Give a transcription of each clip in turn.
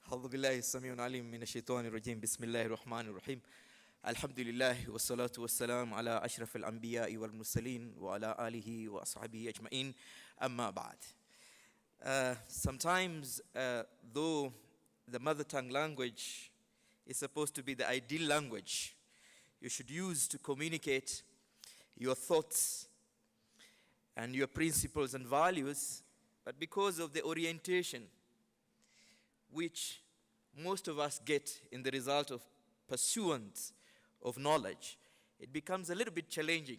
أعوذ بالله السميع العليم من الشيطان الرجيم بسم الله الرحمن الرحيم الحمد لله والصلاة والسلام على أشرف الأنبياء والمرسلين وعلى آله وأصحابه أجمعين أما بعد. Sometimes, though the mother tongue language is supposed to be the ideal language you should use to communicate your thoughts and your principles and values, but because of the orientation which most of us get in the result of pursuance of knowledge, it becomes a little bit challenging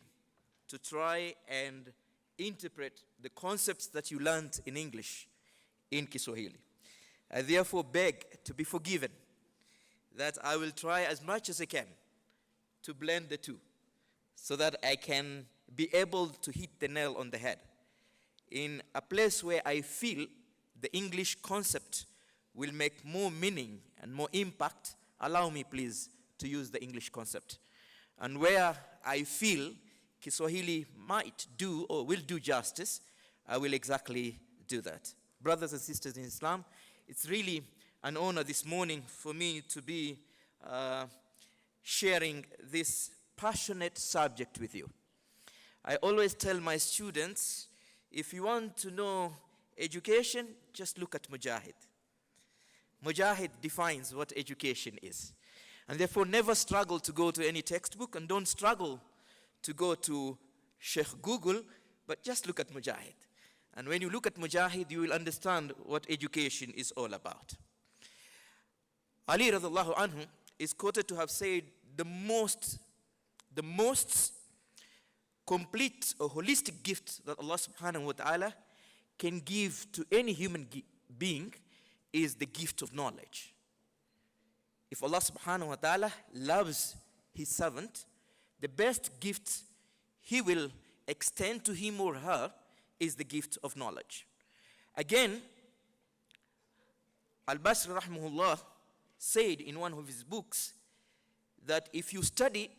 to try and interpret the concepts that you learned in English in Kiswahili. I therefore beg to be forgiven that I will try as much as I can to blend the two so that I can be able to hit the nail on the head. In a place where I feel the English concept will make more meaning and more impact, allow me please to use the English concept. And where I feel Kiswahili might do or will do justice, I will exactly do that. Brothers and sisters in Islam, it's really an honor this morning for me to be sharing this passionate subject with you. I always tell my students, if you want to know education, just look at Mujaheed. Mujaheed defines what education is. And therefore, never struggle to go to any textbook and don't struggle to go to Sheikh Google, but just look at Mujaheed. And when you look at Mujaheed, you will understand what education is all about. Ali radiallahu anhu is quoted to have said the most complete or holistic gift that Allah subhanahu wa ta'ala can give to any human being is the gift of knowledge. If Allah subhanahu wa ta'ala loves his servant, the best gift he will extend to him or her is the gift of knowledge. Again, Al-Basri rahimahullah said in one of his books that if you study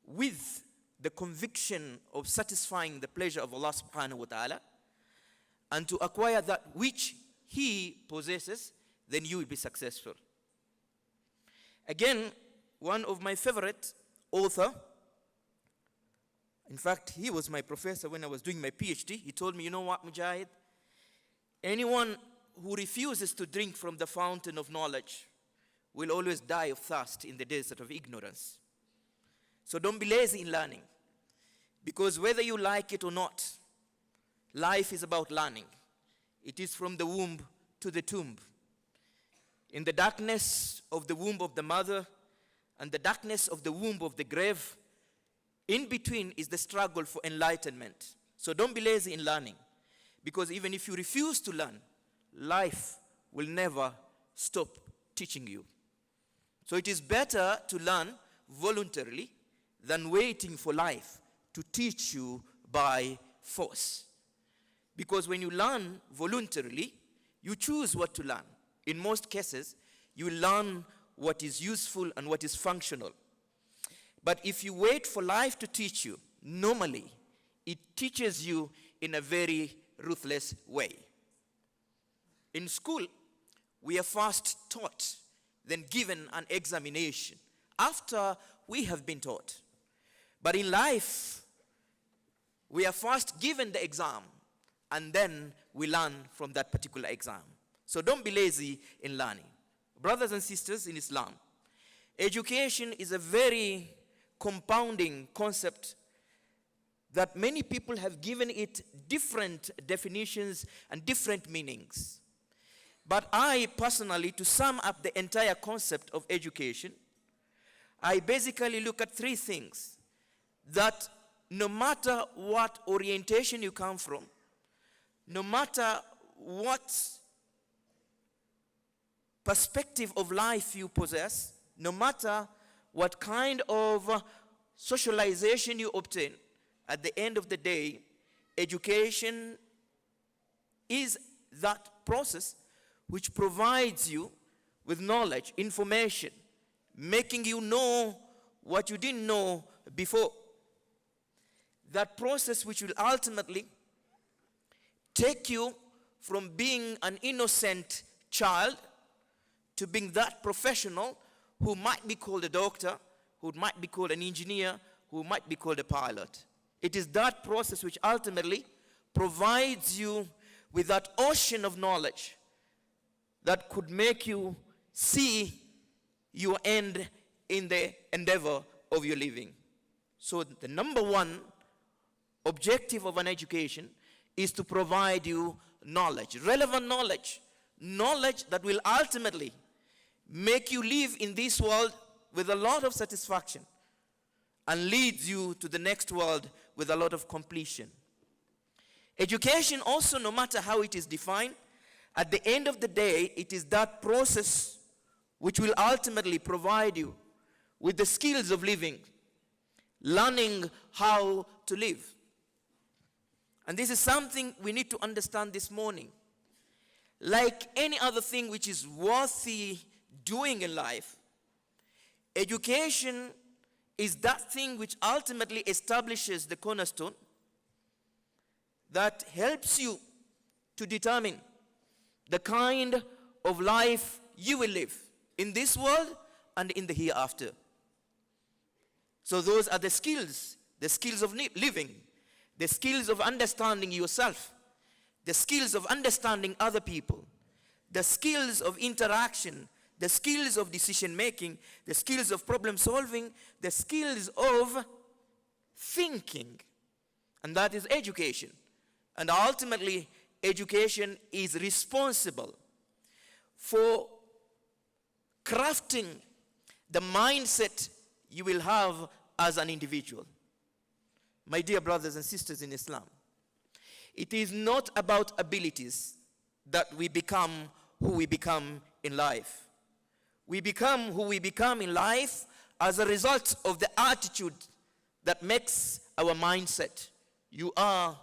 with the conviction of satisfying the pleasure of Allah subhanahu wa ta'ala and to acquire that which he possesses, then you will be successful. Again, one of my favorite author, in fact, he was my professor when I was doing my PhD. He told me, you know what, Mujaheed? Anyone who refuses to drink from the fountain of knowledge will always die of thirst in the desert of ignorance. So don't be lazy in learning. Because whether you like it or not, life is about learning. It is from the womb to the tomb. In the darkness of the womb of the mother and the darkness of the womb of the grave, in between is the struggle for enlightenment. So don't be lazy in learning. Because even if you refuse to learn, life will never stop teaching you. So it is better to learn voluntarily than waiting for life to teach you by force. Because when you learn voluntarily, you choose what to learn. In most cases, you learn what is useful and what is functional. But if you wait for life to teach you, normally, it teaches you in a very ruthless way. In school, we are first taught, then given an examination after we have been taught. But in life, we are first given the exam, and then we learn from that particular exam. So don't be lazy in learning. Brothers and sisters in Islam, education is a very compounding concept that many people have given it different definitions and different meanings. But I personally, to sum up the entire concept of education, I basically look at three things. That no matter what orientation you come from, no matter what perspective of life you possess, no matter what kind of socialization you obtain, at the end of the day, education is that process which provides you with knowledge, information, making you know what you didn't know before. That process which will ultimately take you from being an innocent child to being that professional who might be called a doctor, who might be called an engineer, who might be called a pilot. It is that process which ultimately provides you with that ocean of knowledge that could make you see your end in the endeavor of your living. So the number one objective of an education is to provide you knowledge, relevant knowledge, knowledge that will ultimately make you live in this world with a lot of satisfaction and leads you to the next world with a lot of completion. Education also, no matter how it is defined, at the end of the day, it is that process which will ultimately provide you with the skills of living, learning how to live. And this is something we need to understand this morning. Like any other thing which is worthy doing in life, education is that thing which ultimately establishes the cornerstone that helps you to determine the kind of life you will live in this world and in the hereafter. So those are the skills of living, the skills of understanding yourself, the skills of understanding other people, the skills of interaction, the skills of decision making, the skills of problem solving, the skills of thinking. And that is education. And ultimately, education is responsible for crafting the mindset you will have as an individual. My dear brothers and sisters in Islam, it is not about abilities that we become who we become in life. We become who we become in life as a result of the attitude that makes our mindset. You are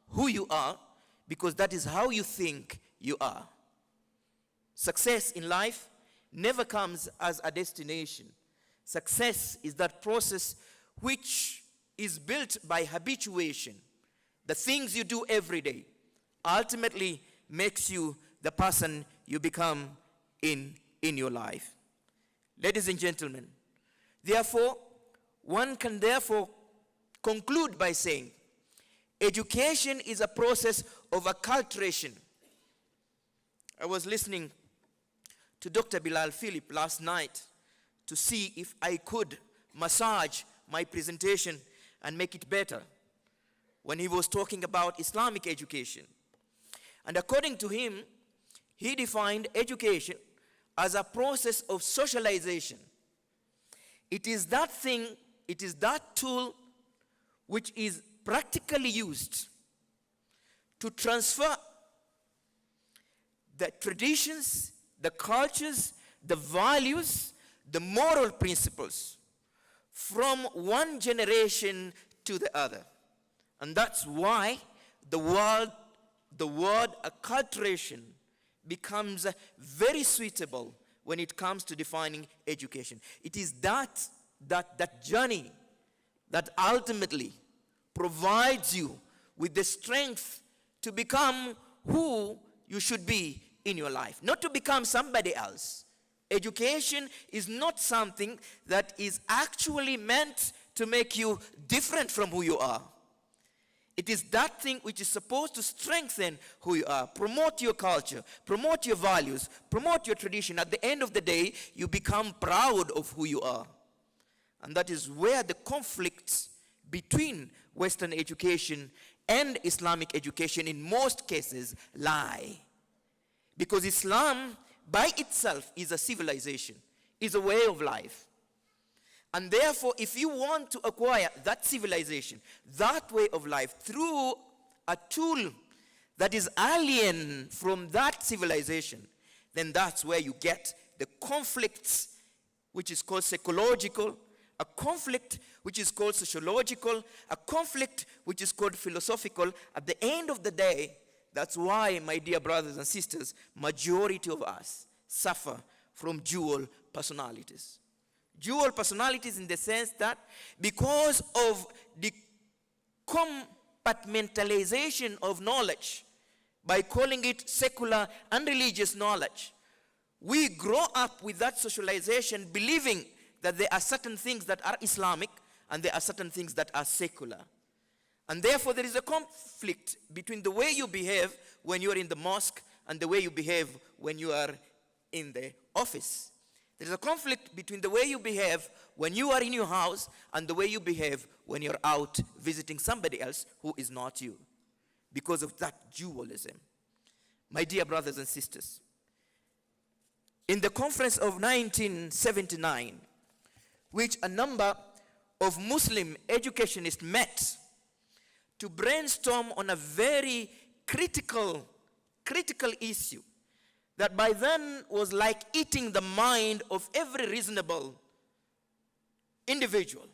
who you are because that is how you think you are. Success in life never comes as a destination. Success is that process which is built by habituation. The things you do every day ultimately makes you the person you become in your life. Ladies and gentlemen, therefore, one can therefore conclude by saying, education is a process of acculturation. I was listening to Dr. Bilal Philip last night to see if I could massage my presentation and make it better when he was talking about Islamic education. And according to him, he defined education as a process of socialization. It is that thing, it is that tool which is practically used to transfer the traditions, the cultures, the values, the moral principles from one generation to the other. And that's why the word acculturation becomes very suitable when it comes to defining education. It is that journey that ultimately provides you with the strength to become who you should be in your life, not to become somebody else. Education is not something that is actually meant to make you different from who you are. It is that thing which is supposed to strengthen who you are, promote your culture, promote your values, promote your tradition. At the end of the day, you become proud of who you are. And that is where the conflicts between Western education and Islamic education in most cases lie. Because Islam by itself is a civilization, is a way of life. And therefore, if you want to acquire that civilization, that way of life, through a tool that is alien from that civilization, then that's where you get the conflicts, which is called psychological, a conflict which is called sociological, a conflict which is called philosophical. At the end of the day, that's why, my dear brothers and sisters, majority of us suffer from dual personalities. Dual personalities in the sense that because of the compartmentalization of knowledge, by calling it secular and religious knowledge, we grow up with that socialization, believing that there are certain things that are Islamic and there are certain things that are secular. And therefore there is a conflict between the way you behave when you are in the mosque and the way you behave when you are in the office. There is a conflict between the way you behave when you are in your house and the way you behave when you're out visiting somebody else who is not you, because of that dualism. My dear brothers and sisters, in the conference of 1979, which a number of Muslim educationists met to brainstorm on a very critical issue that by then was like eating the mind of every reasonable individual.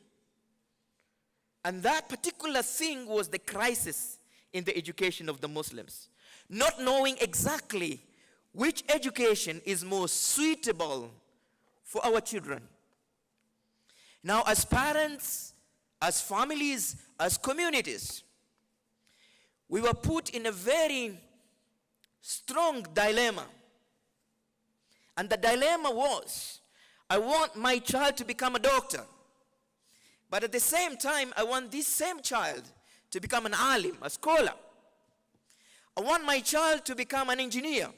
And that particular thing was the crisis in the education of the Muslims, not knowing exactly which education is most suitable for our children. Now, as parents, as families, as communities, we were put in a very strong dilemma. And the dilemma was, I want my child to become a doctor, but at the same time, I want this same child to become an alim, a scholar. I want my child to become an engineer.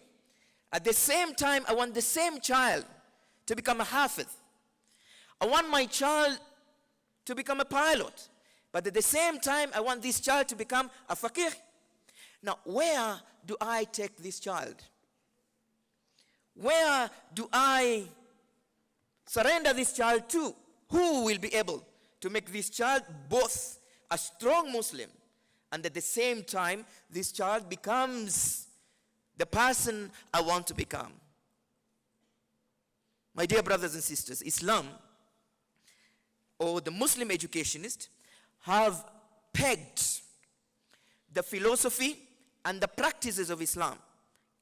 At the same time, I want the same child to become a hafiz. I want my child to become a pilot, but at the same time, I want this child to become a faqih. Now, where do I take this child? Where do I surrender this child to? Who will be able to make this child both a strong Muslim and at the same time, this child becomes the person I want to become? My dear brothers and sisters, Islam, or the Muslim educationists, have pegged the philosophy and the practices of Islam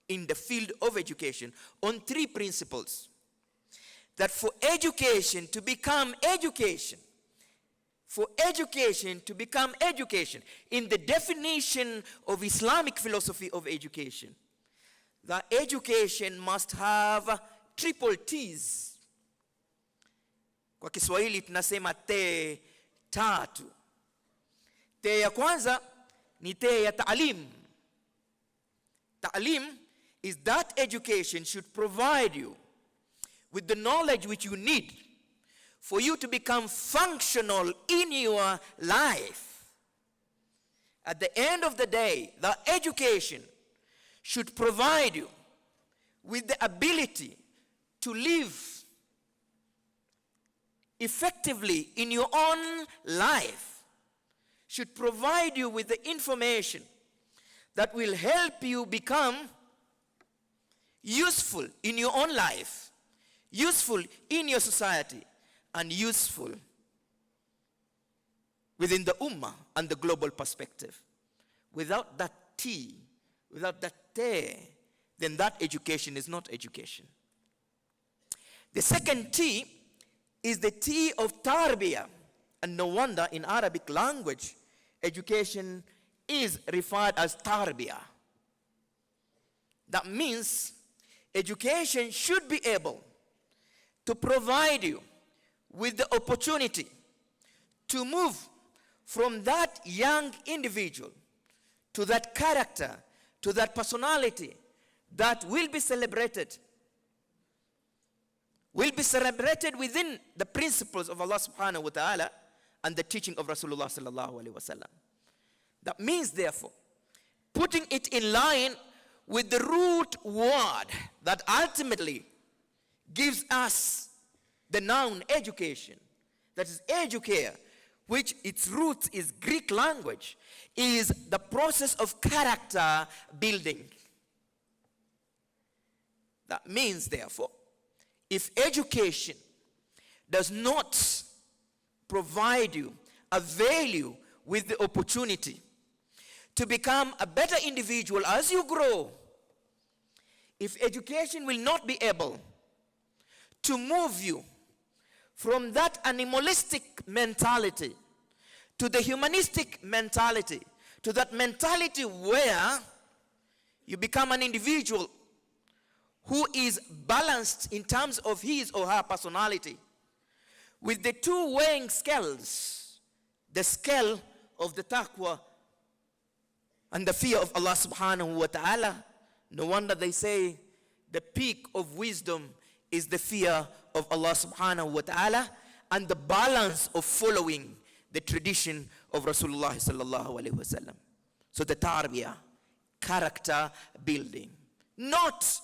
in the field of education on three principles. That for education to become education, for education to become education, in the definition of Islamic philosophy of education, the education must have triple T's. Kwa Kiswahili tunasema T tatu. T ya kwanza ni T ya ta'lim. Ta'lim is that education should provide you with the knowledge which you need for you to become functional in your life. At the end of the day, the education should provide you with the ability to live effectively in your own life, should provide you with the information that will help you become useful in your own life, useful in your society, and useful within the ummah and the global perspective. Without that T, without that T, then that education is not education. The second T is the T of tarbiyah. And no wonder in Arabic language, education is referred as tarbiyah. That means education should be able to provide you with the opportunity to move from that young individual to that character, to that personality that will be celebrated within the principles of Allah subhanahu wa ta'ala and the teaching of Rasulullah sallallahu alaihi wasallam. That means, therefore, putting it in line with the root word that ultimately gives us the noun education, that is educare, which its root is Greek language, is the process of character building. That means, therefore, if education does not provide you, avail you with the opportunity to become a better individual as you grow, if education will not be able to move you from that animalistic mentality to the humanistic mentality, to that mentality where you become an individual who is balanced in terms of his or her personality with the two weighing scales, the scale of the taqwa and the fear of Allah subhanahu wa ta'ala. No wonder they say the peak of wisdom is the fear of Allah subhanahu wa ta'ala and the balance of following the tradition of Rasulullah sallallahu alayhi wa sallam. So the tarbiyah, character building, not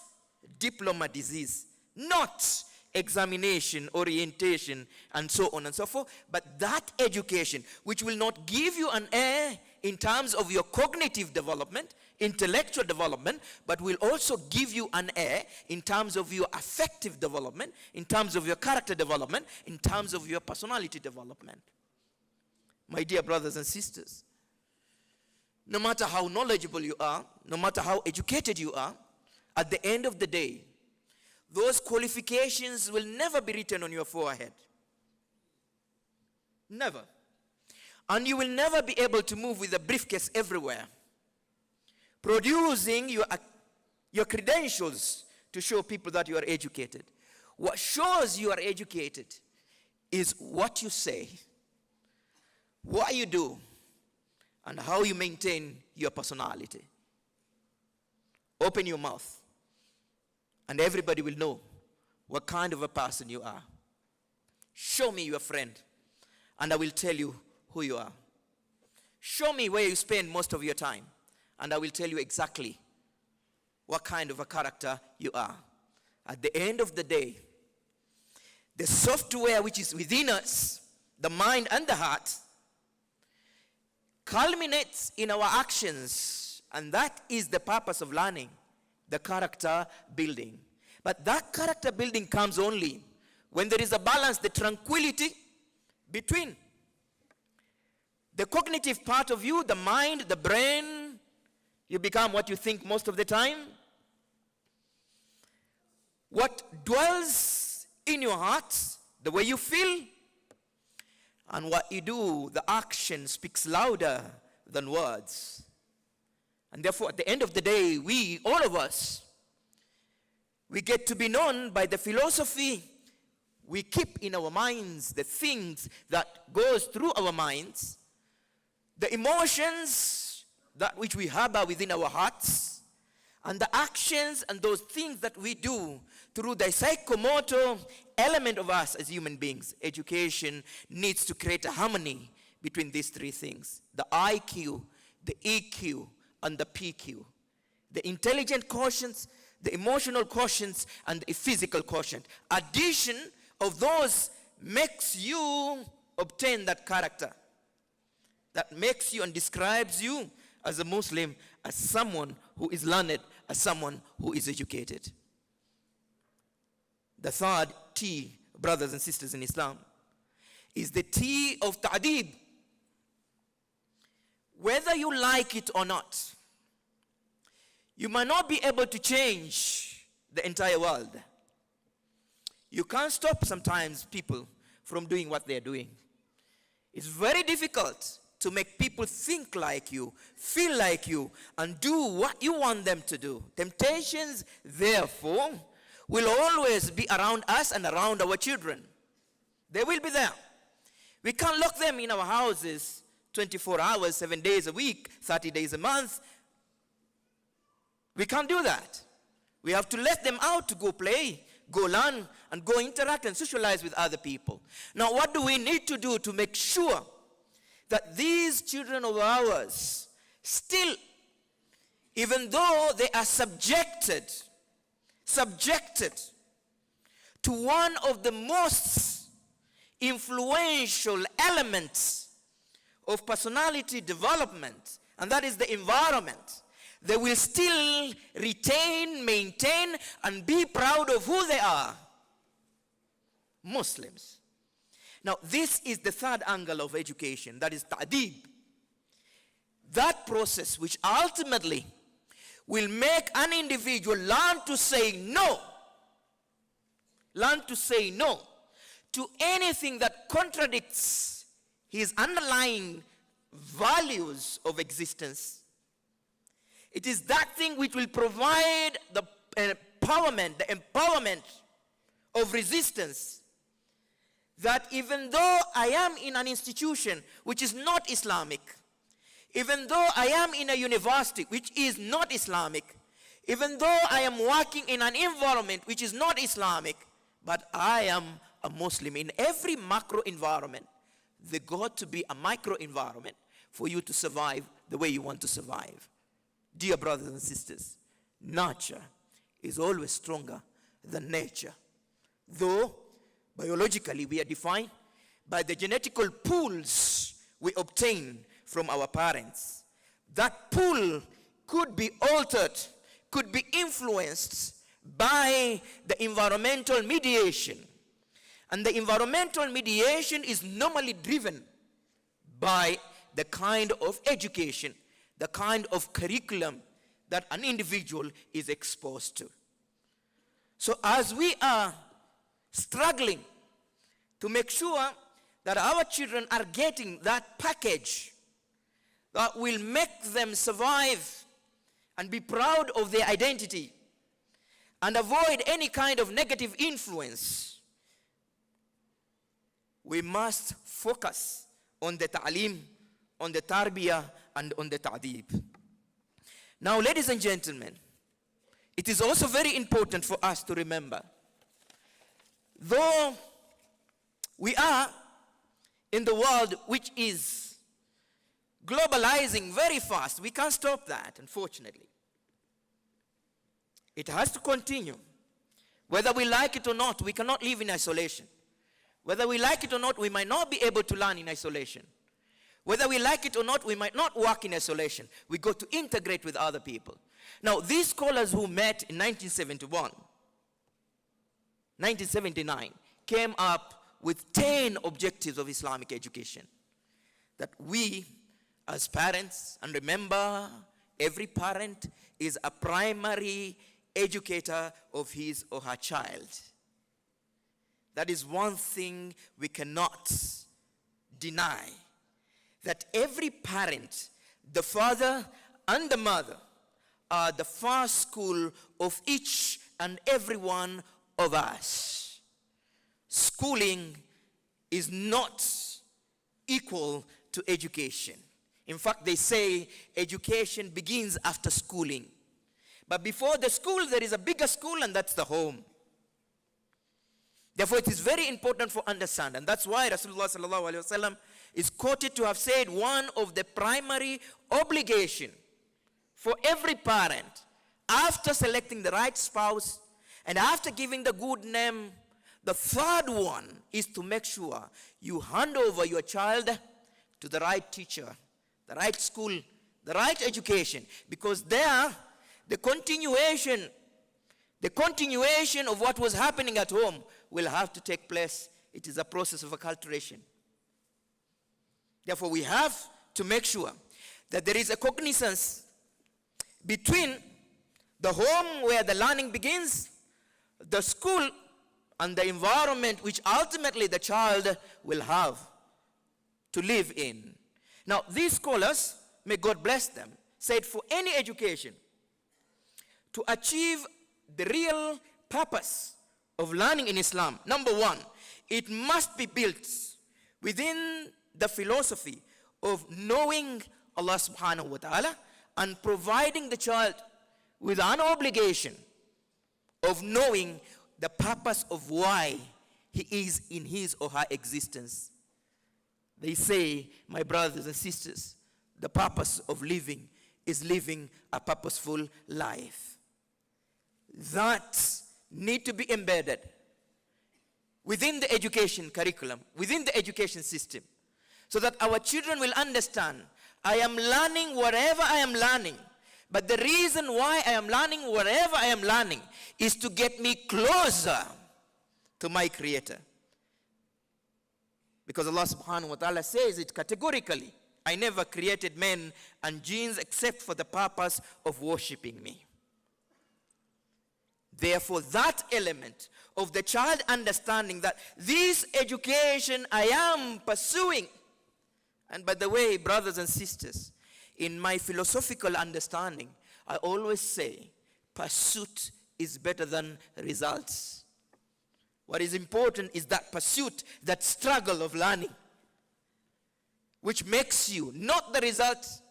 diploma disease, not examination, orientation, and so on and so forth, but that education which will not give you an A in terms of your cognitive development, intellectual development, but will also give you an A in terms of your affective development, in terms of your character development, in terms of your personality development. My dear brothers and sisters, no matter how knowledgeable you are, no matter how educated you are, at the end of the day, those qualifications will never be written on your forehead. Never. And you will never be able to move with a briefcase everywhere, producing your credentials to show people that you are educated. What shows you are educated is what you say, what you do, and how you maintain your personality. Open your mouth, and everybody will know what kind of a person you are. Show me your friend, and I will tell you who you are. Show me where you spend most of your time, and I will tell you exactly what kind of a character you are. At the end of the day, the software which is within us, the mind and the heart, culminates in our actions, and that is the purpose of learning, the character building. But that character building comes only when there is a balance, the tranquility between the cognitive part of you, the mind, the brain. You become what you think most of the time. What dwells in your heart, the way you feel, and what you do, the action speaks louder than words. And therefore, at the end of the day, we, all of us, we get to be known by the philosophy we keep in our minds, the things that goes through our minds, the emotions that which we harbor within our hearts, and the actions and those things that we do through the psychomotor element of us as human beings. Education needs to create a harmony between these three things: the IQ, the EQ, and the PQ. The intelligent quotient, the emotional quotient, and the physical quotient. Addition of those makes you obtain that character. That makes you and describes you as a Muslim, as someone who is learned, as someone who is educated. The third T, brothers and sisters in Islam, is the T of ta'deeb. Whether you like it or not, you might not be able to change the entire world. You can't stop sometimes people from doing what they're doing. It's very difficult to make people think like you, feel like you, and do what you want them to do. Temptations, therefore, will always be around us and around our children. They will be there. We can't lock them in our houses 24 hours, 7 days a week, 30 days a month. We can't do that. We have to let them out to go play, go learn, and go interact and socialize with other people. Now, what do we need to do to make sure that these children of ours still, even though they are subjected to one of the most influential elements of personality development, and that is the environment, they will still retain, maintain, and be proud of who they are: Muslims. Now, this is the third angle of education, that is ta'deeb. That process which ultimately will make an individual learn to say no to anything that contradicts his underlying values of existence. It is that thing which will provide the empowerment of resistance. That even though I am in an institution which is not Islamic, even though I am in a university which is not Islamic, even though I am working in an environment which is not Islamic, but I am a Muslim. In every macro environment, there got to be a micro environment for you to survive the way you want to survive. Dear brothers and sisters, nurture is always stronger than nature. Though biologically we are defined by the genetical pools we obtain from our parents. That pool could be altered, could be influenced by the environmental mediation. And the environmental mediation is normally driven by the kind of education, the kind of curriculum that an individual is exposed to. So as we are struggling to make sure that our children are getting that package that will make them survive and be proud of their identity and avoid any kind of negative influence, we must focus on the ta'lim, on the tarbiyah, and on the ta'deeb. Now, ladies and gentlemen, it is also very important for us to remember, though we are in the world which is globalizing very fast, we can't stop that, unfortunately. It has to continue. Whether we like it or not, we cannot live in isolation. Whether we like it or not, we might not be able to learn in isolation. Whether we like it or not, we might not work in isolation. We got to integrate with other people. Now, these scholars who met in 1979, came up with 10 objectives of Islamic education that we as parents, and remember, every parent is a primary educator of his or her child. That is one thing we cannot deny, that every parent, the father and the mother, are the first school of each and every one of us. Schooling is not equal to education. In fact, they say education begins after schooling. But before the school, there is a bigger school, and that's the home. Therefore, it is very important for understand, and that's why Rasulullah sallallahu alaihi wasallam is quoted to have said one of the primary obligation for every parent, after selecting the right spouse and after giving the good name, the third one is to make sure you hand over your child to the right teacher, the right school, the right education, because there, the continuation of what was happening at home will have to take place. It is a process of acculturation. Therefore, we have to make sure that there is a cognizance between the home where the learning begins, the school, and the environment which ultimately the child will have to live in. Now, these scholars, may God bless them, said for any education to achieve the real purpose of learning in Islam, number one, it must be built within the philosophy of knowing Allah subhanahu wa ta'ala and providing the child with an obligation of knowing the purpose of why he is in his or her existence. They say, my brothers and sisters, the purpose of living is living a purposeful life. That need to be embedded within the education curriculum, within the education system, so that our children will understand, I am learning whatever I am learning, but the reason why I am learning whatever I am learning is to get me closer to my Creator. Because Allah subhanahu wa ta'ala says it categorically, I never created men and jinns except for the purpose of worshipping me. Therefore, that element of the child understanding that this education I am pursuing, and by the way, brothers and sisters, in my philosophical understanding, I always say, pursuit is better than results. What is important is that pursuit, that struggle of learning, which makes you, not the results.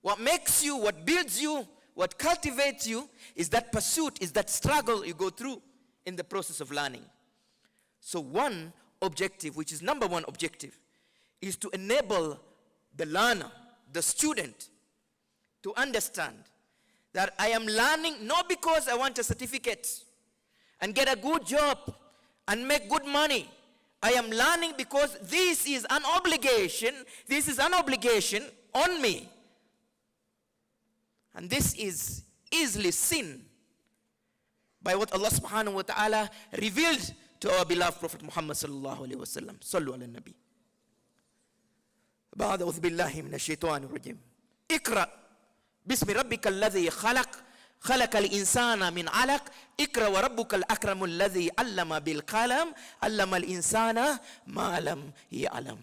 What makes you, what builds you, what cultivates you is that pursuit, is that struggle you go through in the process of learning. So one objective, which is number one objective, is to enable the learner, the student, to understand that I am learning not because I want a certificate and get a good job and make good money. I am learning because this is an obligation. This is an obligation on me. And this is easily seen by what Allah subhanahu wa ta'ala revealed to our beloved Prophet Muhammad sallallahu alayhi wa sallam. Sallu ala nabi. بعد أعوذ بالله من الشيطان الرجيم. اقرأ باسم ربك الذي خلق الإنسان من علق. اقرأ وربك الأكرم الذي علم بالقلم علم الإنسان ما لم يعلم.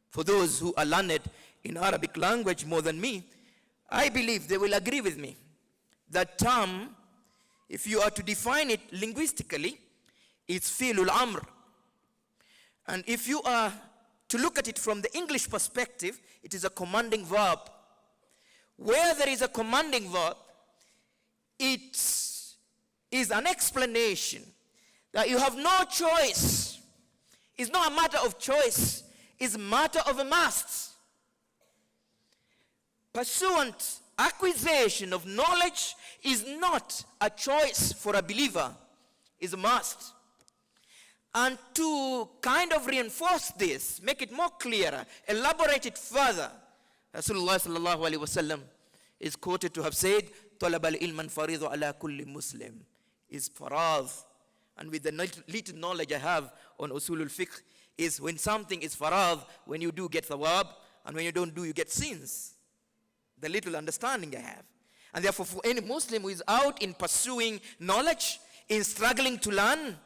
For those who are learned in Arabic language more than me, I believe they will agree with me. That term, if you are to define it linguistically, it's fi'lul amr. And if you are to look at it from the English perspective, it is a commanding verb. Where there is a commanding verb, it is an explanation that you have no choice. It's not a matter of choice, it's a matter of a must. Pursuant, acquisition of knowledge is not a choice for a believer, it's a must. And to kind of reinforce this, make it more clearer, elaborate it further, Rasulullah sallallahu alaihi wasallam is quoted to have said, "Talab al-ilman faridu ala kulli Muslim," is farad. And with the little knowledge I have on usulul fiqh, is when something is farad, when you do get thawab, and when you don't do, you get sins. The little understanding I have. And therefore, for any Muslim who is out in pursuing knowledge, in struggling to learn,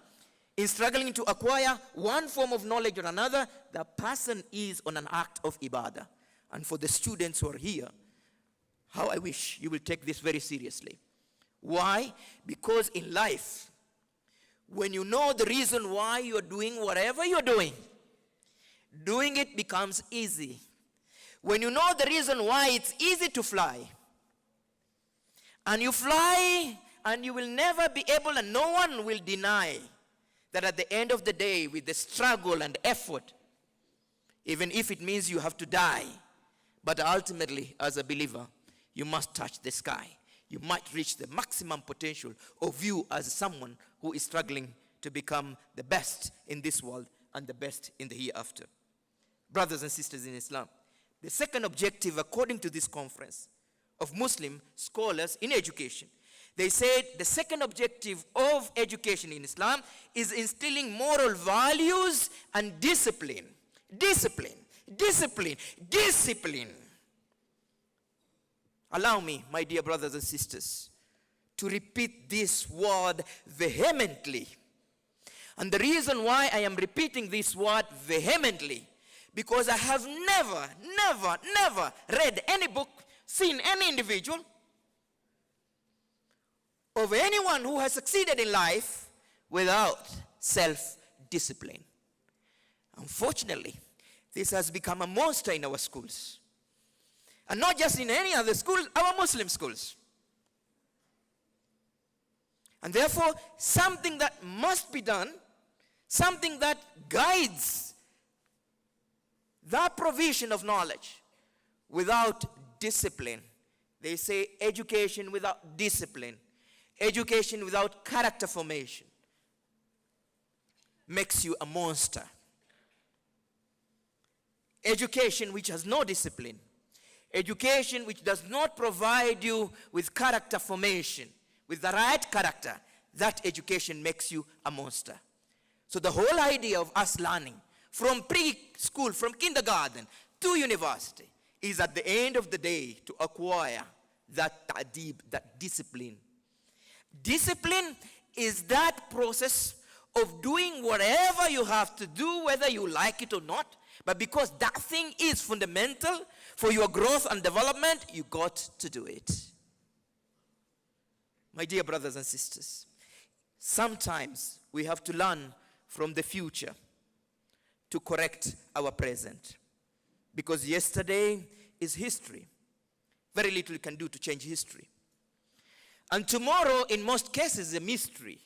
in struggling to acquire one form of knowledge or another, the person is on an act of ibadah. And for the students who are here, how I wish you will take this very seriously. Why? Because in life, when you know the reason why you are doing whatever you're doing it becomes easy. When you know the reason why it's easy to fly, and you fly, and you will never be able, and no one will deny that at the end of the day, with the struggle and effort, even if it means you have to die, but ultimately, as a believer, you must touch the sky. You might reach the maximum potential of you as someone who is struggling to become the best in this world and the best in the hereafter. Brothers and sisters in Islam, the second objective, according to this conference of Muslim scholars in education, they said the second objective of education in Islam is instilling moral values and discipline. Discipline, discipline, discipline. Allow me, my dear brothers and sisters, to repeat this word vehemently. And the reason why I am repeating this word vehemently, because I have never read any book, seen any individual, of anyone who has succeeded in life without self-discipline. Unfortunately, this has become a monster in our schools. And not just in any other school, our Muslim schools. And therefore, something that must be done, something that guides the provision of knowledge without discipline. They say education without discipline, education without character formation makes you a monster. Education which has no discipline, education which does not provide you with character formation, with the right character, that education makes you a monster. So the whole idea of us learning from preschool, from kindergarten to university, is at the end of the day to acquire that ta'deeb, that discipline. Discipline is that process of doing whatever you have to do, whether you like it or not, but because that thing is fundamental for your growth and development, you got to do it. My dear brothers and sisters, sometimes we have to learn from the future to correct our present. Because yesterday is history. Very little you can do to change history. And tomorrow, in most cases, is a mystery.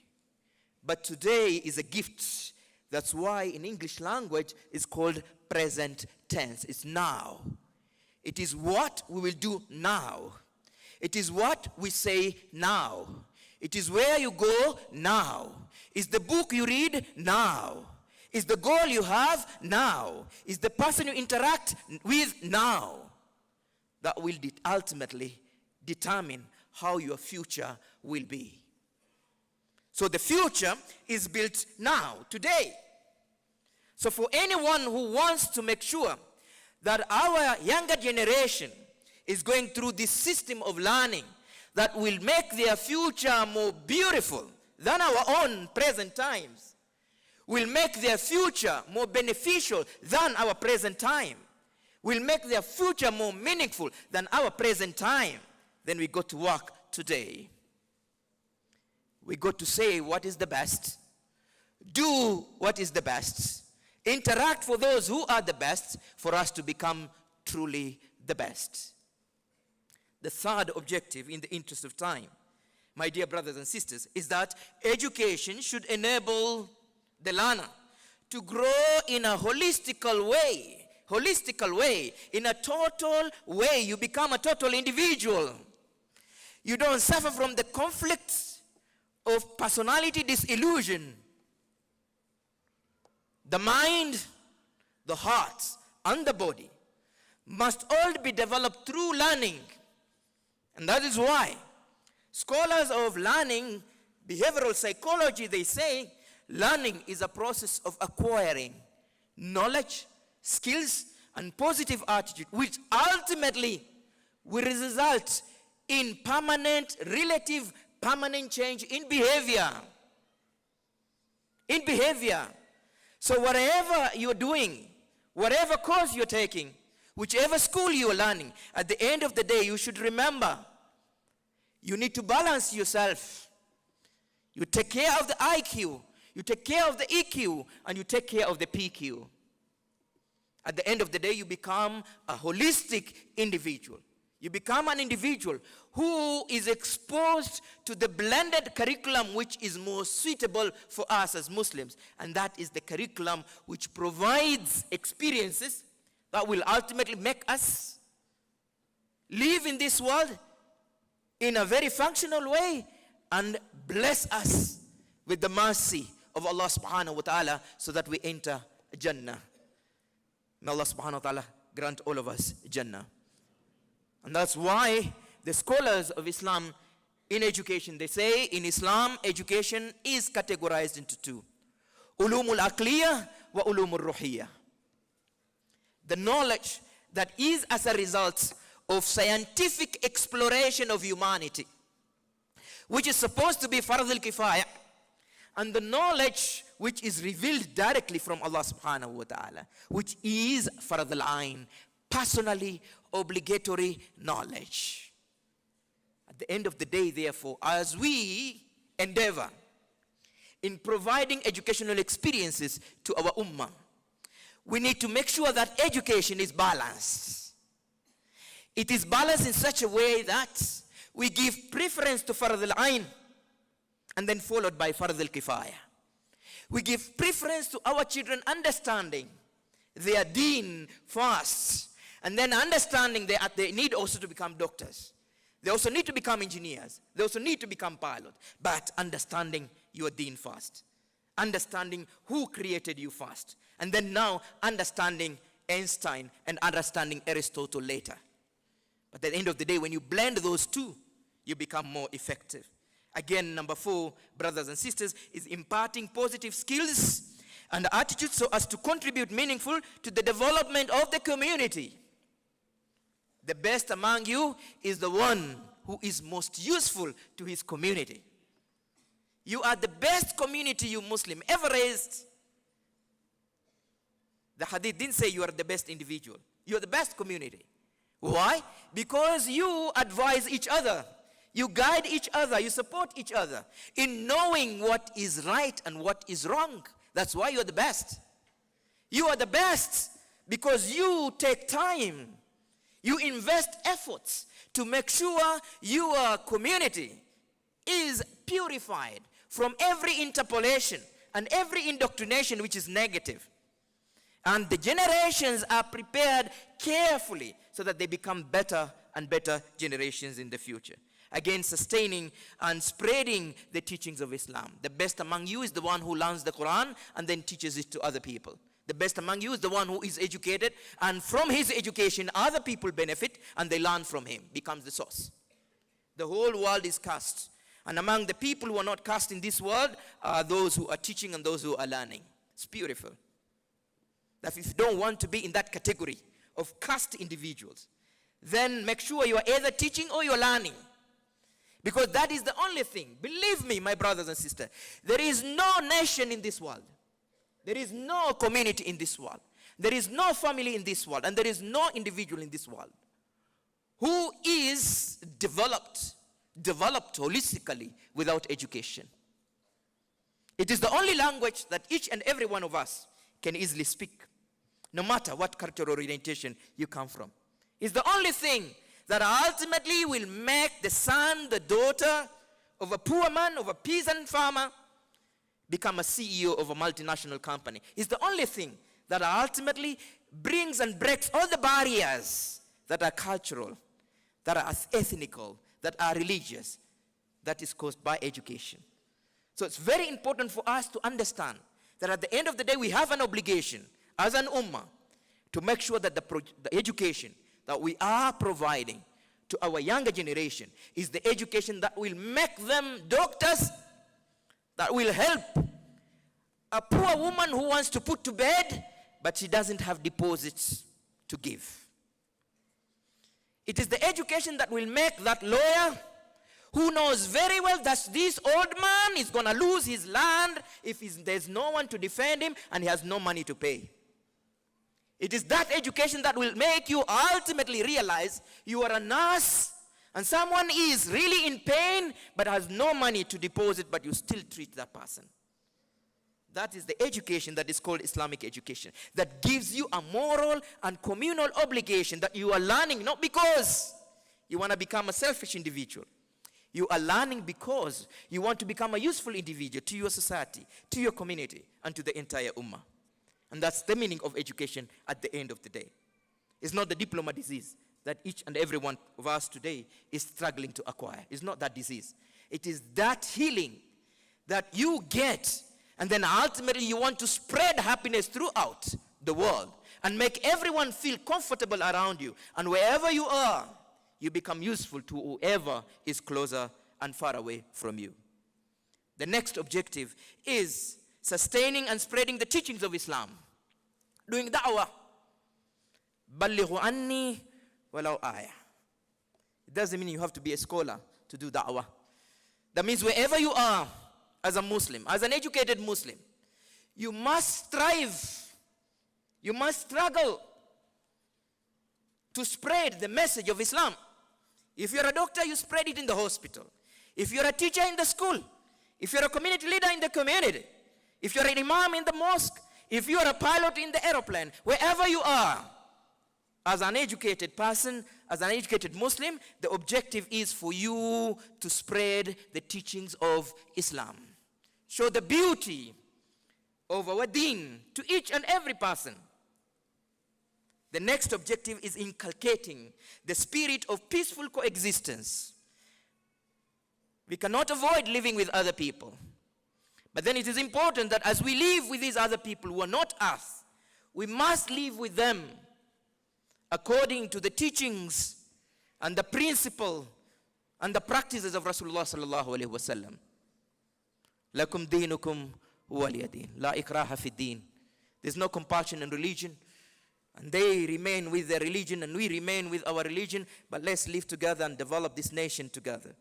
But today is a gift. That's why in English language it's called present tense. It's now. It is what we will do now. It is what we say now. It is where you go now. It's the book you read now. It's the goal you have now. It's the person you interact with now. That will ultimately determine how your future will be. So the future is built now, today. So for anyone who wants to make sure that our younger generation is going through this system of learning that will make their future more beautiful than our own present times, will make their future more beneficial than our present time, will make their future more meaningful than our present time, then we go to work today. We got to say what is the best, do what is the best, interact for those who are the best, for us to become truly the best. The third objective, in the interest of time, my dear brothers and sisters, is that education should enable the learner to grow in a holistical way, in a total way. You become a total individual. You don't suffer from the conflicts of personality disillusion. The mind, the heart, and the body must all be developed through learning. And that is why scholars of learning, behavioral psychology, they say learning is a process of acquiring knowledge, skills, and positive attitude, which ultimately will result in relative permanent change in behavior. In behavior. So whatever you're doing, whatever course you're taking, whichever school you're learning, at the end of the day, you should remember, you need to balance yourself. You take care of the IQ, you take care of the EQ, and you take care of the PQ. At the end of the day, you become a holistic individual. You become an individual who is exposed to the blended curriculum which is more suitable for us as Muslims. And that is the curriculum which provides experiences that will ultimately make us live in this world in a very functional way and bless us with the mercy of Allah subhanahu wa ta'ala so that we enter Jannah. May Allah subhanahu wa ta'ala grant all of us Jannah. And that's why the scholars of Islam in education, they say in Islam, education is categorized into two. Ulumul aqliyah wa ulumul ruhiyah. The knowledge that is as a result of scientific exploration of humanity, which is supposed to be fard al-kifaya, and the knowledge which is revealed directly from Allah subhanahu wa ta'ala, which is fard al-ain, personally obligatory knowledge. At the end of the day, therefore, as we endeavor in providing educational experiences to our ummah, we need to make sure that education is balanced. It is balanced in such a way that we give preference to fard al-ain and then followed by fard al-kifaya. We give preference to our children understanding their deen first, and then understanding that they need also to become doctors. They also need to become engineers. They also need to become pilots. But understanding your deen first. Understanding who created you first. And then now understanding Einstein and understanding Aristotle later. But at the end of the day, when you blend those two, you become more effective. Again, number 4, brothers and sisters, is imparting positive skills and attitudes so as to contribute meaningful to the development of the community. The best among you is the one who is most useful to his community. You are the best community you Muslim ever raised. The hadith didn't say you are the best individual. You are the best community. Why? Because you advise each other. You guide each other, you support each other in knowing what is right and what is wrong. That's why you're the best. You are the best because you take time. You invest efforts to make sure your community is purified from every interpolation and every indoctrination which is negative. And the generations are prepared carefully so that they become better and better generations in the future. Again, sustaining and spreading the teachings of Islam. The best among you is the one who learns the Quran and then teaches it to other people. The best among you is the one who is educated, and from his education other people benefit and they learn from him, becomes the source. The whole world is cursed. And among the people who are not cursed in this world are those who are teaching and those who are learning. It's beautiful. That if you don't want to be in that category of cursed individuals, then make sure you are either teaching or you're learning. Because that is the only thing. Believe me, my brothers and sisters, there is no nation in this world. There is no community in this world. There is no family in this world. And there is no individual in this world who is developed holistically without education. It is the only language that each and every one of us can easily speak, no matter what cultural orientation you come from. It's the only thing that ultimately will make the son, the daughter of a poor man, of a peasant farmer, become a CEO of a multinational company. It's the only thing that ultimately brings and breaks all the barriers that are cultural, that are ethnical, that are religious, that is caused by education. So it's very important for us to understand that at the end of the day we have an obligation as an ummah to make sure that the education that we are providing to our younger generation is the education that will make them doctors, that will help a poor woman who wants to put to bed, but she doesn't have deposits to give. It is the education that will make that lawyer who knows very well that this old man is going to lose his land if there's no one to defend him and he has no money to pay. It is that education that will make you ultimately realize you are a nurse and someone is really in pain but has no money to deposit, but you still treat that person. That is the education that is called Islamic education, that gives you a moral and communal obligation that you are learning not because you want to become a selfish individual. You are learning because you want to become a useful individual to your society, to your community, and to the entire ummah. And that's the meaning of education at the end of the day. It's not the diploma disease that each and every one of us today is struggling to acquire. It's not that disease. It is that healing that you get, and then ultimately you want to spread happiness throughout the world and make everyone feel comfortable around you. And wherever you are, you become useful to whoever is closer and far away from you. The next objective is sustaining and spreading the teachings of Islam. Doing da'wah. Ballighu anni walau ayah. It doesn't mean you have to be a scholar to do da'wah. That means wherever you are as a Muslim, as an educated Muslim, you must strive, you must struggle to spread the message of Islam. If you're a doctor, you spread it in the hospital. If you're a teacher in the school, if you're a community leader in the community, if you're an imam in the mosque, if you're a pilot in the aeroplane, wherever you are, as an educated person, as an educated Muslim, the objective is for you to spread the teachings of Islam. Show the beauty of our deen to each and every person. The next objective is inculcating the spirit of peaceful coexistence. We cannot avoid living with other people. But then it is important that as we live with these other people who are not us, we must live with them according to the teachings and the principle and the practices of Rasulullah sallallahu alaihi wasallam. Lakum dinukum waliyadin. La ikraha fi din. There's no compulsion in religion. And they remain with their religion and we remain with our religion. But let's live together and develop this nation together.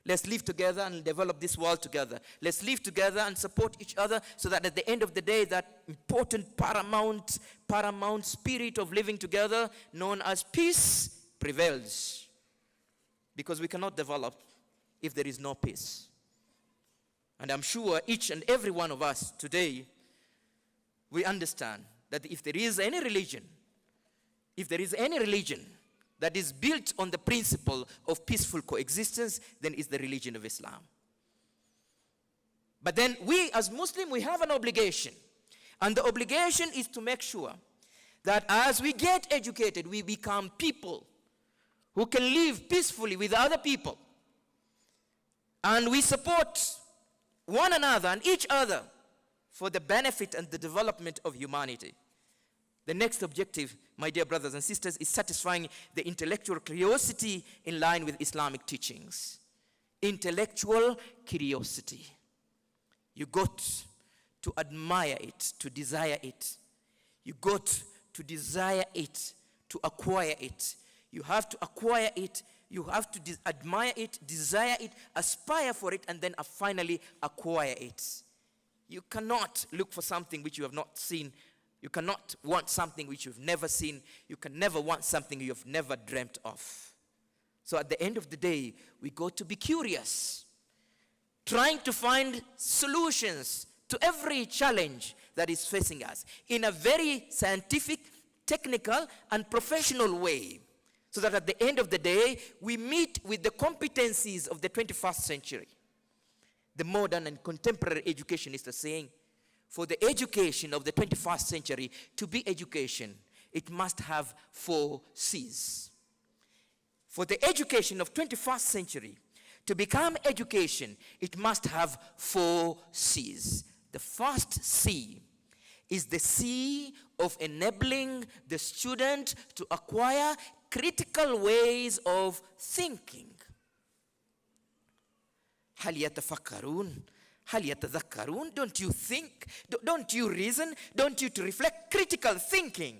Let's live together and develop this world together. Let's live together and support each other so that at the end of the day, that important paramount spirit of living together known as peace prevails. Because we cannot develop if there is no peace. And I'm sure each and every one of us today, we understand that if there is any religion that is built on the principle of peaceful coexistence, then it's the religion of Islam. But then we as Muslims, we have an obligation. And the obligation is to make sure that as we get educated, we become people who can live peacefully with other people. And we support one another and each other for the benefit and the development of humanity. The next objective, my dear brothers and sisters, is satisfying the intellectual curiosity in line with Islamic teachings. Intellectual curiosity. You got to admire it, to desire it. You got to desire it, to acquire it. You have to acquire it, you have to admire it, desire it, aspire for it, and then finally acquire it. You cannot look for something which you have not seen. You cannot want something which you've never seen. You can never want something you have never dreamt of. So at the end of the day, we got to be curious, trying to find solutions to every challenge that is facing us in a very scientific, technical, and professional way, so that at the end of the day, we meet with the competencies of the 21st century. The modern and contemporary educationists are saying, for the education of the 21st century to be education, it must have 4 C's. For the education of 21st century to become education, it must have 4 C's. The first C is the C of enabling the student to acquire critical ways of thinking. هل يتفكرون؟ هل يتذكرون? Don't you think? Don't you reason? Don't you to reflect? Critical thinking.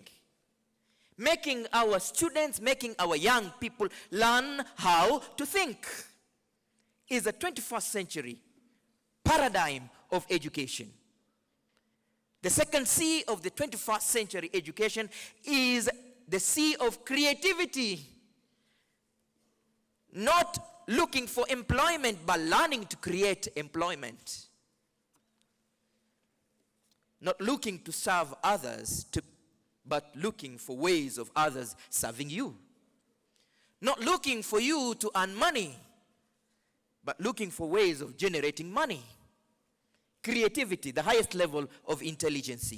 Making our students, making our young people learn how to think is a 21st century paradigm of education. The second C of the 21st century education is the C of creativity. Not looking for employment, but learning to create employment. Not looking to serve others, but looking for ways of others serving you. Not looking for you to earn money, but looking for ways of generating money. Creativity, the highest level of intelligence,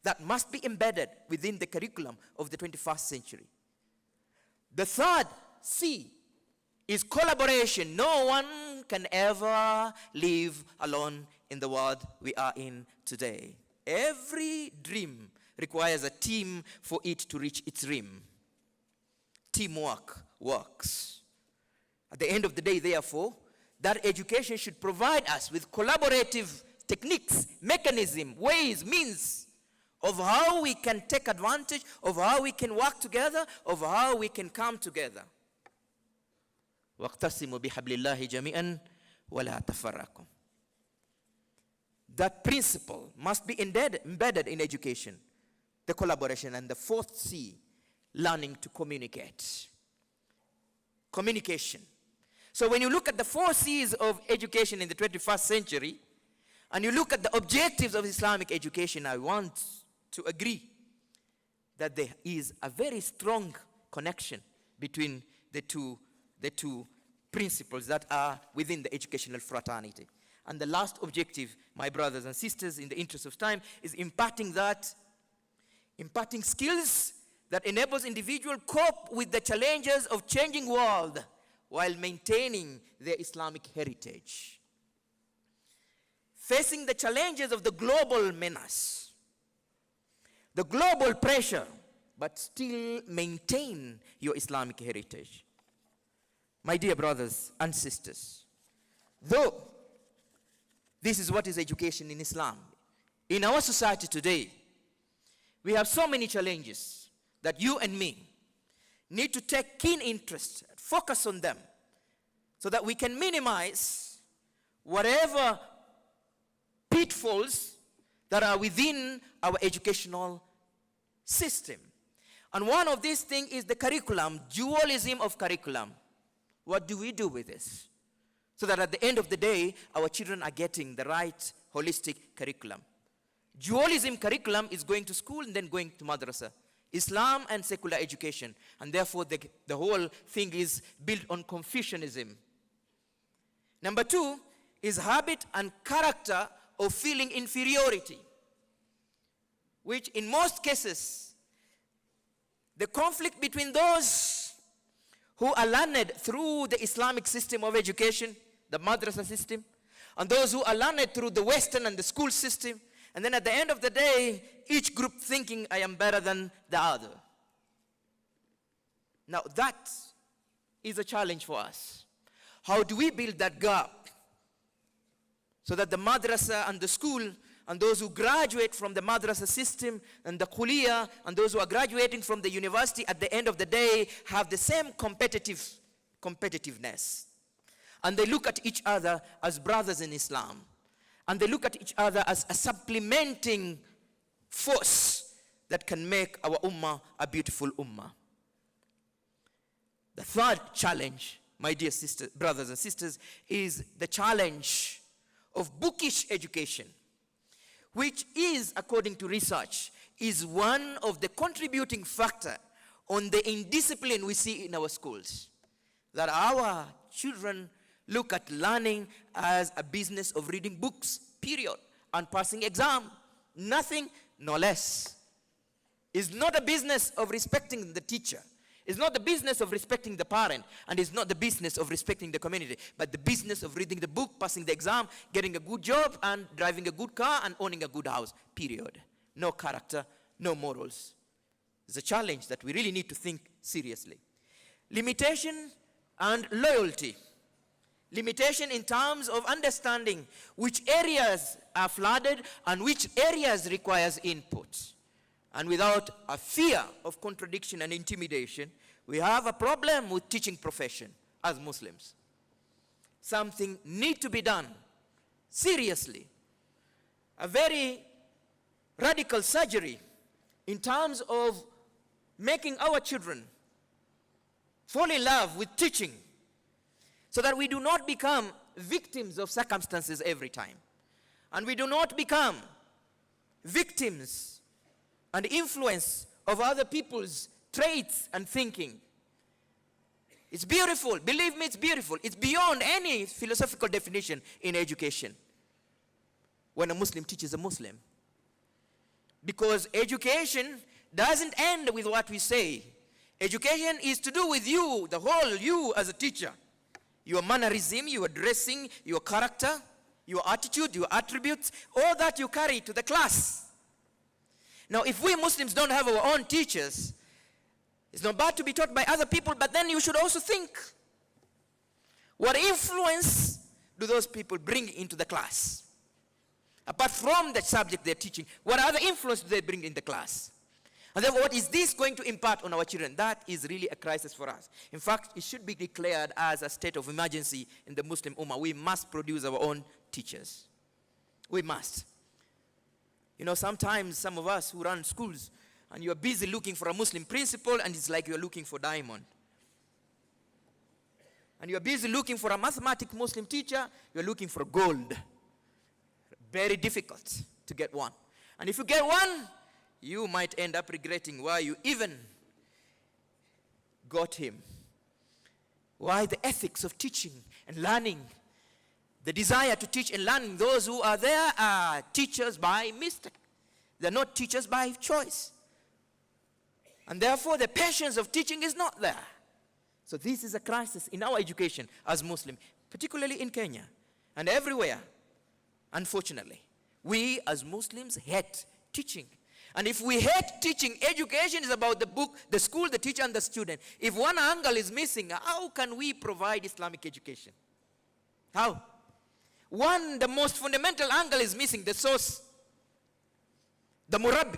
that must be embedded within the curriculum of the 21st century. The third C is collaboration. No one can ever live alone in the world we are in today. Every dream requires a team for it to reach its dream. Teamwork works. At the end of the day, therefore, that education should provide us with collaborative techniques, mechanisms, ways, means of how we can take advantage, of how we can work together, of how we can come together. وَاقْتَصِمُوا بِحَبْلِ اللَّهِ جَمِيعًا وَلَا تَفَرَّقُوا. That principle must be embedded in education, the collaboration. And the fourth C, learning to communicate. Communication. So when you look at the 4 C's of education in the 21st century, and you look at the objectives of Islamic education, I want to agree that there is a very strong connection between the two principles that are within the educational fraternity. And the last objective, my brothers and sisters, in the interest of time, is imparting skills that enables individual cope with the challenges of changing world while maintaining their Islamic heritage. Facing the challenges of the global menace, the global pressure, but still maintain your Islamic heritage. My dear brothers and sisters, though this is what is education in Islam, in our society today, we have so many challenges that you and me need to take keen interest, focus on them, so that we can minimize whatever pitfalls that are within our educational system. And one of these things is the curriculum, dualism of curriculum. What do we do with this? so that at the end of the day, our children are getting the right holistic curriculum. Dualism curriculum is going to school and then going to madrasa. Islam and secular education. And therefore, the whole thing is built on Confucianism. Number 2 is habit and character of feeling inferiority, which in most cases, the conflict between those who are learned through the Islamic system of education, the madrasa system, and those who are learned through the Western and the school system, and then at the end of the day, each group thinking I am better than the other. Now that is a challenge for us. How do we build that gap so that the madrasa and the school and those who graduate from the madrasa system and the kuliya and those who are graduating from the university at the end of the day have the same competitiveness. And they look at each other as brothers in Islam. And they look at each other as a supplementing force that can make our ummah a beautiful ummah. The third challenge, my dear sisters, brothers and sisters, is the challenge of bookish education, which is, according to research, is one of the contributing factor on the indiscipline we see in our schools. That our children look at learning as a business of reading books, period, and passing exam. Nothing, no less. It's not a business of respecting the teacher. It's not the business of respecting the parent, and it's not the business of respecting the community, but the business of reading the book, passing the exam, getting a good job, and driving a good car, and owning a good house, period. No character, no morals. It's a challenge that we really need to think seriously. Limitation and loyalty. Limitation in terms of understanding which areas are flooded and which areas requires input. And without a fear of contradiction and intimidation, we have a problem with teaching profession as Muslims. Something needs to be done seriously. A very radical surgery in terms of making our children fall in love with teaching, so that we do not become victims of circumstances every time. And we do not become victims and influence of other people's traits and thinking. It's beautiful. Believe me, it's beautiful. It's beyond any philosophical definition in education when a Muslim teaches a Muslim. Because education doesn't end with what we say. Education is to do with you, the whole you as a teacher. Your mannerism, your dressing, your character, your attitude, your attributes, all that you carry to the class. Now, if we Muslims don't have our own teachers, it's not bad to be taught by other people, but then you should also think, what influence do those people bring into the class? Apart from the subject they're teaching, what other influence do they bring in the class? And then what is this going to impart on our children? That is really a crisis for us. In fact, it should be declared as a state of emergency in the Muslim Ummah. We must produce our own teachers. We must. You know, sometimes some of us who run schools, and you're busy looking for a Muslim principal, and it's like you're looking for diamond. And you're busy looking for a mathematics Muslim teacher, you're looking for gold. Very difficult to get one. And if you get one, you might end up regretting why you even got him. Why the ethics of teaching and learning, the desire to teach and learn, those who are there are teachers by mistake. They're not teachers by choice. And therefore, the patience of teaching is not there. So this is a crisis in our education as Muslim, particularly in Kenya and everywhere, unfortunately. We as Muslims hate teaching. And if we hate teaching, education is about the book, the school, the teacher, and the student. If one angle is missing, how can we provide Islamic education? How? The most fundamental angle is missing, the source. The murabbi,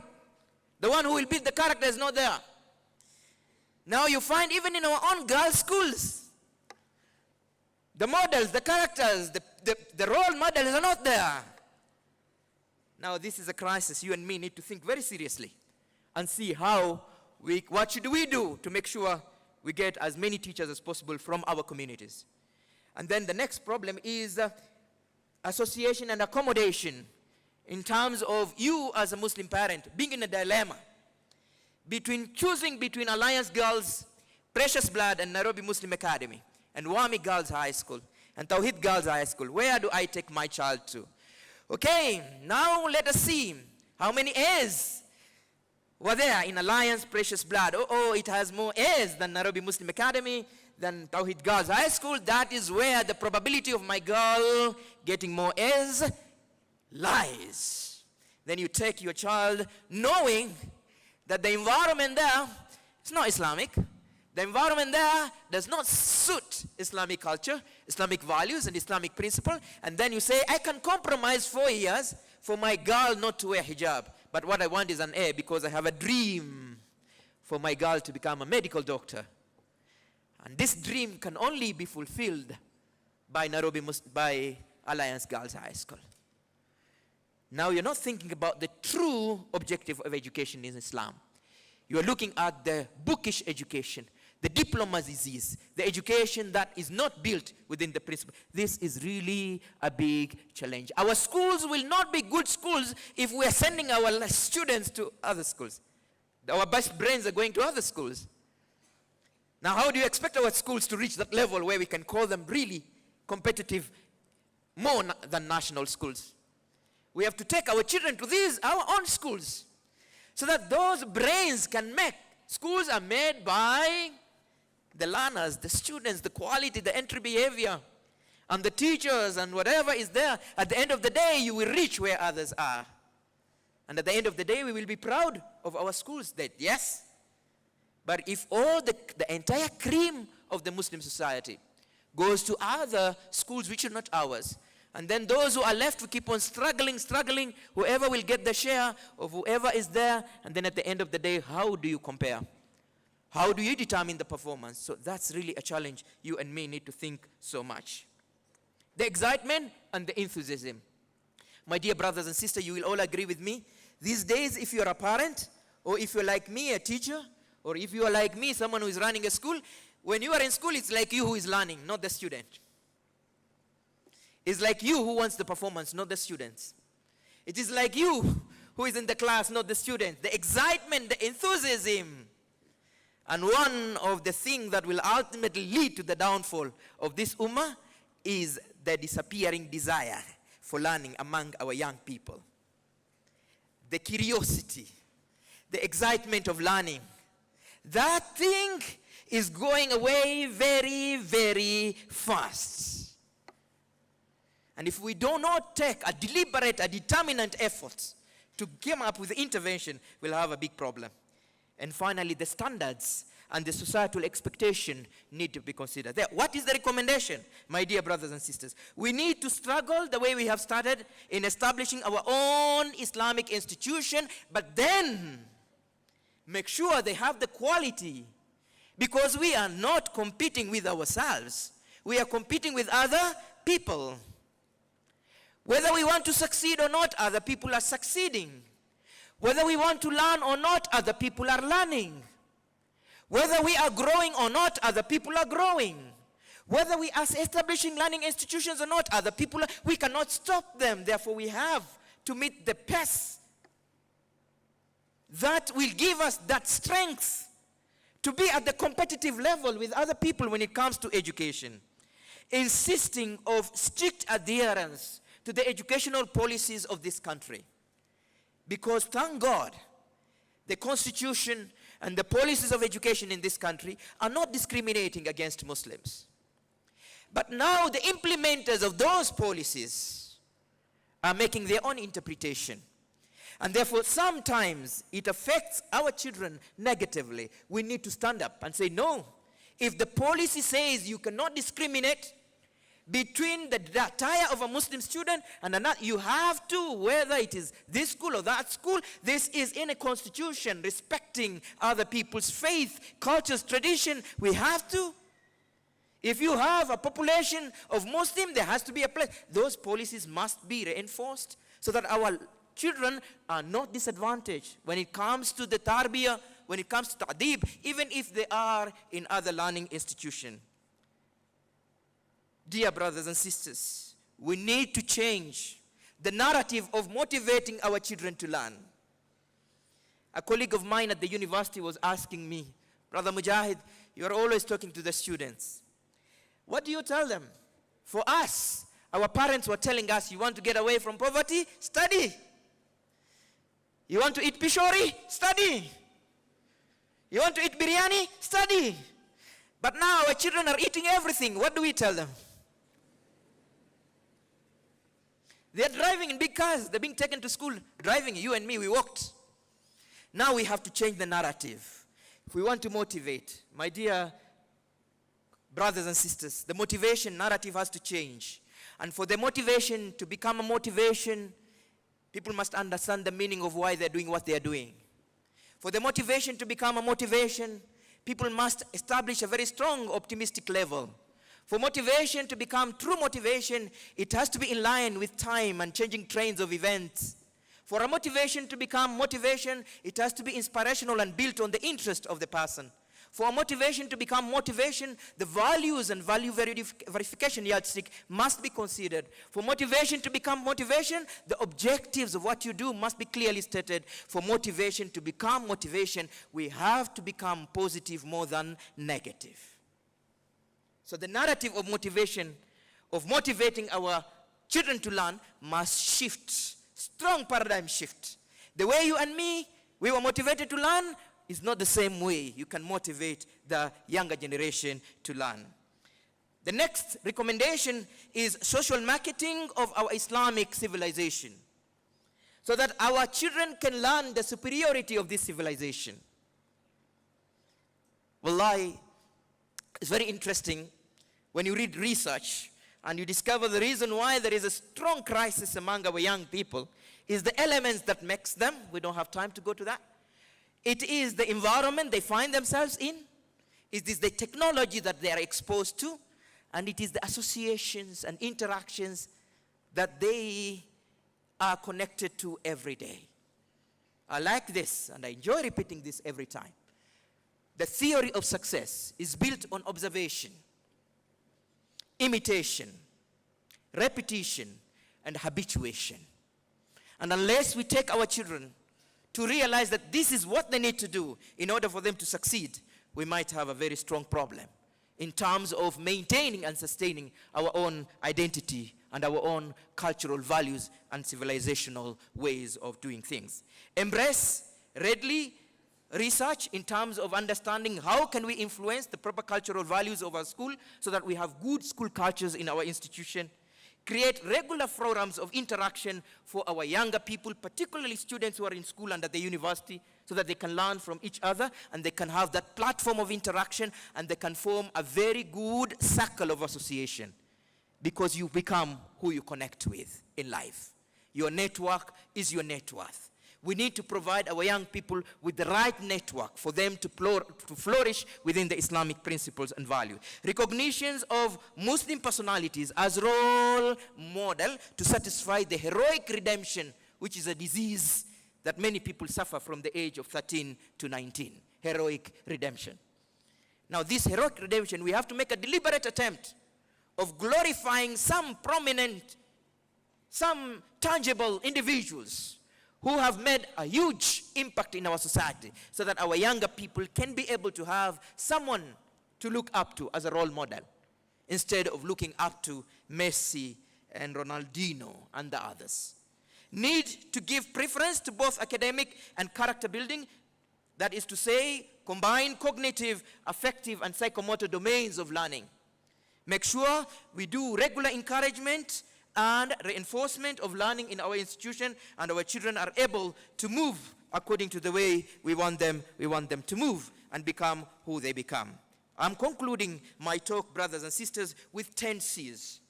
the one who will build the character, is not there. Now you find even in our own girls' schools, the models, the characters, the role models are not there. Now this is a crisis. You and me need to think very seriously and see what should we do to make sure we get as many teachers as possible from our communities. And then the next problem is association and accommodation, in terms of you as a Muslim parent being in a dilemma between choosing between Alliance Girls, Precious Blood, and Nairobi Muslim Academy, and Wami Girls High School, and Tawhid Girls High School. Where do I take my child to? Okay, now let us see how many A's were there in Alliance Precious Blood. Oh, it has more A's than Nairobi Muslim Academy, than Tawhid Girls High School. That is where the probability of my girl getting more A's lies. Then you take your child knowing that the environment there is not Islamic. The environment there does not suit Islamic culture, Islamic values, and Islamic principle. And then you say, I can compromise 4 years for my girl not to wear hijab. But what I want is an A, because I have a dream for my girl to become a medical doctor. And this dream can only be fulfilled by by Alliance Girls High School. Now you're not thinking about the true objective of education in Islam. You're looking at the bookish education, the diploma disease, the education that is not built within the principle. This is really a big challenge. Our schools will not be good schools if we are sending our students to other schools. Our best brains are going to other schools. Now, how do you expect our schools to reach that level where we can call them really competitive, more than national schools? We have to take our children to our own schools, so that those brains can make. Schools are made by the learners, the students, the quality, the entry behavior, and the teachers, and whatever is there. At the end of the day, you will reach where others are. And at the end of the day, we will be proud of our schools that, yes. But if all the entire cream of the Muslim society goes to other schools which are not ours, and then those who are left will keep on struggling, whoever will get the share of whoever is there, and then at the end of the day, how do you compare? How do you determine the performance? So that's really a challenge you and me need to think so much. The excitement and the enthusiasm. My dear brothers and sisters, you will all agree with me. These days, if you're a parent, or if you're like me, a teacher, or if you are like me, someone who is running a school, when you are in school, it's like you who is learning, not the student. It's like you who wants the performance, not the students. It is like you who is in the class, not the students. The excitement, the enthusiasm. And one of the things that will ultimately lead to the downfall of this ummah is the disappearing desire for learning among our young people. The curiosity, the excitement of learning. That thing is going away very, very fast. And if we do not take a deliberate, a determinant effort to come up with the intervention, we'll have a big problem. And finally, the standards and the societal expectation need to be considered. What is the recommendation, my dear brothers and sisters? We need to struggle the way we have started in establishing our own Islamic institution, but then make sure they have the quality, because we are not competing with ourselves. We are competing with other people. Whether we want to succeed or not, other people are succeeding. Whether we want to learn or not, other people are learning. Whether we are growing or not, other people are growing. Whether we are establishing learning institutions or not, other people we cannot stop them. Therefore, we have to meet the pace that will give us that strength to be at the competitive level with other people when it comes to education. Insisting of strict adherence to the educational policies of this country. Because thank God, the Constitution and the policies of education in this country are not discriminating against Muslims. But now the implementers of those policies are making their own interpretation. And therefore, sometimes it affects our children negatively. We need to stand up and say, no, if the policy says you cannot discriminate between the attire of a Muslim student and another, you have to, whether it is this school or that school, this is in a constitution, respecting other people's faith, cultures, tradition, we have to. If you have a population of Muslim, there has to be a place. Those policies must be reinforced so that our children are not disadvantaged when it comes to the tarbiyah, when it comes to ta'deeb, even if they are in other learning institutions. Dear brothers and sisters, we need to change the narrative of motivating our children to learn. A colleague of mine at the university was asking me, Brother Mujaheed, you are always talking to the students. What do you tell them? For us, our parents were telling us, you want to get away from poverty? Study. You want to eat pishori? Study. You want to eat biryani? Study. But now our children are eating everything. What do we tell them? They're driving in big cars. They're being taken to school driving. You and me, we walked. Now we have to change the narrative. If we want to motivate, my dear brothers and sisters, the motivation narrative has to change. And for the motivation to become a motivation, people must understand the meaning of why they're doing what they're doing. For the motivation to become a motivation, people must establish a very strong optimistic level. For motivation to become true motivation, it has to be in line with time and changing trends of events. For a motivation to become motivation, it has to be inspirational and built on the interest of the person. For a motivation to become motivation, the values and value verification yardstick must be considered. For motivation to become motivation, the objectives of what you do must be clearly stated. For motivation to become motivation, we have to become positive more than negative. So the narrative of motivation, of motivating our children to learn, must shift. Strong paradigm shift. The way you and me, we were motivated to learn, is not the same way you can motivate the younger generation to learn. The next recommendation is social marketing of our Islamic civilization, so that our children can learn the superiority of this civilization. Wallahi, it's very interesting when you read research and you discover the reason why there is a strong crisis among our young people is the elements that makes them. We don't have time to go to that. It is the environment they find themselves in. It is the technology that they are exposed to. And it is the associations and interactions that they are connected to every day. I like this, and I enjoy repeating this every time. The theory of success is built on observation, imitation, repetition, and habituation. And unless we take our children to realize that this is what they need to do in order for them to succeed, we might have a very strong problem in terms of maintaining and sustaining our own identity and our own cultural values and civilizational ways of doing things. Embrace readily research in terms of understanding how can we influence the proper cultural values of our school so that we have good school cultures in our institution. Create regular forums of interaction for our younger people, particularly students who are in school and at the university, so that they can learn from each other and they can have that platform of interaction and they can form a very good circle of association, because you become who you connect with in life. Your network is your net worth. We need to provide our young people with the right network for them to flourish within the Islamic principles and values. Recognitions of Muslim personalities as role model to satisfy the heroic redemption, which is a disease that many people suffer from the age of 13 to 19. Heroic redemption. Now this heroic redemption, we have to make a deliberate attempt of glorifying some prominent, some tangible individuals who have made a huge impact in our society, so that our younger people can be able to have someone to look up to as a role model, instead of looking up to Messi and Ronaldinho and the others. Need to give preference to both academic and character building, that is to say, combine cognitive, affective, and psychomotor domains of learning. Make sure we do regular encouragement and reinforcement of learning in our institution, and our children are able to move according to the way we want them to move and become who they become. I'm concluding my talk, brothers and sisters, with 10 C's.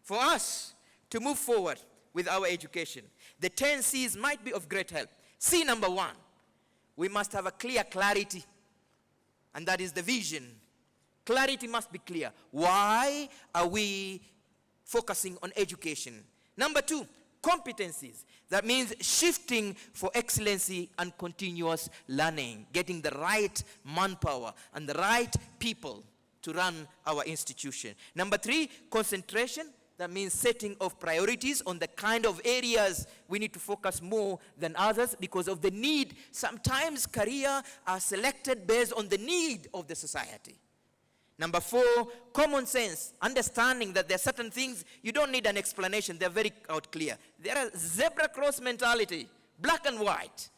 For us to move forward with our education, the 10 C's might be of great help. C number 1, we must have a clear clarity, and that is the vision. Clarity must be clear. Why are we focusing on education? Number 2, competencies. That means shifting for excellency and continuous learning, getting the right manpower and the right people to run our institution. Number 3, concentration. That means setting of priorities on the kind of areas we need to focus more than others because of the need. Sometimes careers are selected based on the need of the society. Number 4, common sense, understanding that there are certain things you don't need an explanation, they're very out clear. There are zebra cross mentality, black and white.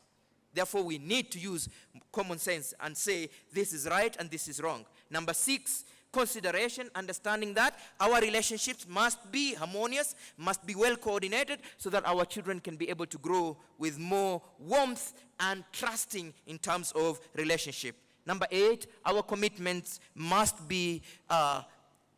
Therefore, we need to use common sense and say this is right and this is wrong. Number 6, consideration, understanding that our relationships must be harmonious, must be well coordinated so that our children can be able to grow with more warmth and trusting in terms of relationship. Number 8, our commitments must be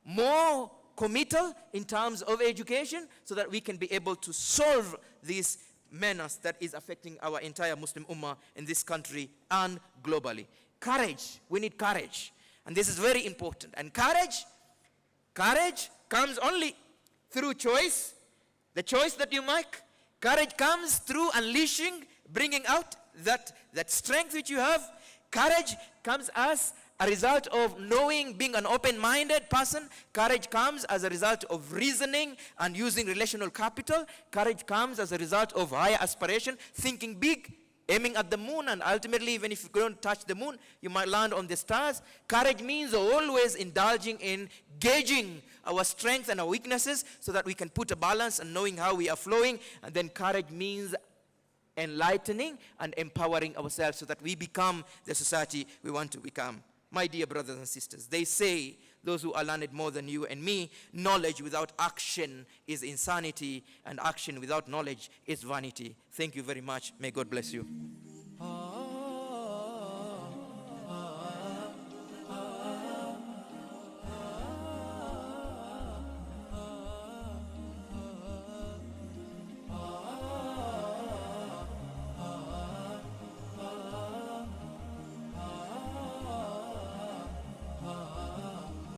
more committal in terms of education so that we can be able to solve this menace that is affecting our entire Muslim Ummah in this country and globally. Courage, we need courage. And this is very important. And courage comes only through choice, the choice that you make. Courage comes through unleashing, bringing out that strength which you have. Courage comes as a result of knowing, being an open-minded person. Courage comes as a result of reasoning and using relational capital. Courage comes as a result of higher aspiration, thinking big, aiming at the moon, and ultimately, even if you don't touch the moon, you might land on the stars. Courage means always indulging in gauging our strengths and our weaknesses so that we can put a balance and knowing how we are flowing. And then courage means enlightening and empowering ourselves so that we become the society we want to become. My dear brothers and sisters, they say, those who are learned more than you and me, knowledge without action is insanity, and action without knowledge is vanity. Thank you very much. May God bless you.